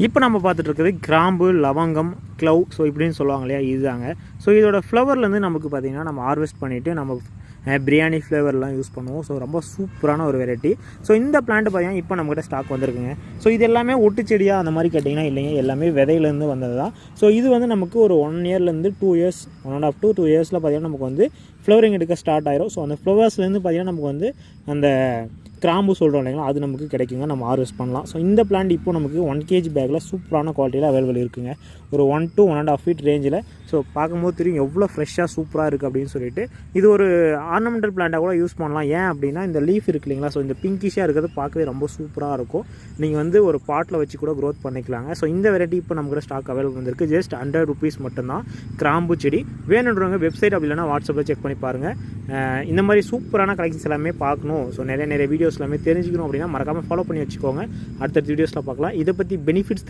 இப்போ நம்ம பார்த்துட்டு இருக்கிறது கிராம்பு, லவங்கம், க்ளவ் ஸோ இப்படின்னு சொல்லுவாங்க இல்லையா, இதுதாங்க. ஸோ இதோட ஃப்ளவர்லேருந்து நமக்கு பார்த்திங்கன்னா நம்ம ஹார்வெஸ்ட் பண்ணிவிட்டு நம்ம பிரியாணி ஃப்ளேவர்லாம் யூஸ் பண்ணுவோம். ஸோ ரொம்ப சூப்பரான ஒரு வெரைட்டி. ஸோ இந்த பிளான்ட் பார்த்திங்கன்னா இப்போ நம்மகிட்ட ஸ்டாக் வந்திருக்குங்க. ஸோ இது எல்லாமே ஒட்டு செடியாக அந்த மாதிரி கேட்டிங்கன்னா இல்லைங்க, எல்லாமே விதையிலேருந்து வந்தது தான். ஸோ இது வந்து நமக்கு ஒரு 1 இயர்லேருந்து 2 இயர்ஸ் 1.5 to 2 இயர்ஸில் பார்த்திங்கன்னா நமக்கு வந்து ஃப்ளவரிங் எடுக்க ஸ்டார்ட் ஆயிரும். ஸோ அந்த ஃப்ளவர்ஸ்லேருந்து பார்த்திங்கன்னா நமக்கு வந்து அந்த கிராம்பு சொல்கிறோம் இல்லைங்களா, அது நமக்கு கிடைக்குங்க, நம்ம ஹார்வெஸ்ட் பண்ணலாம். ஸோ இந்த பிளான்ட் இப்போ நமக்கு 1 kg பேக்கில் சூப்பரான குவாலிட்டியில் அவைலபிள் இருக்குங்க. ஒரு 1 to 1.5 feet ரேஞ்சில். ஸோ பார்க்கும்போது தெரியும் எவ்வளோ ஃப்ரெஷ்ஷாக சூப்பராக இருக்குது அப்படின்னு சொல்லிட்டு. இது ஒரு ஆர்னமெண்டல் பிளான்ட்டாக கூட யூஸ் பண்ணலாம். ஏன் அப்படின்னா இந்த லீஃப் இருக்கு இல்லைங்களா, ஸோ இந்த பிங்கிஷாக இருக்கிறது பார்க்கவே ரொம்ப சூப்பராக இருக்கும். நீங்கள் வந்து ஒரு பாட்டில் வச்சு கூட க்ரோத் பண்ணிக்கலாங்க. ஸோ இந்த வெரைட்டி இப்போ நமக்கு ஸ்டாக் அவைலபிள் வந்துருக்கு. ஜஸ்ட் 100 rupees மட்டும்தான் கிராம்பு செடி. வேணுன்றவங்க வெப்சைட் அப்படி இல்லைனா வாட்ஸ்அப்பில் செக் பண்ணி பாருங்கள். இந்த மாதிரி சூப்பரான கலெக்ஷன்ஸ் எல்லாமே பார்க்கணும், ஸோ நிறைய வீடியோஸ் எல்லாமே தெரிஞ்சுக்கணும் அப்படின்னா மறக்காமல் ஃபாலோ பண்ணி வச்சுக்கோங்க. அடுத்த வீடியோஸில் பார்க்கலாம். இதை பற்றி பெனிஃபிட்ஸ்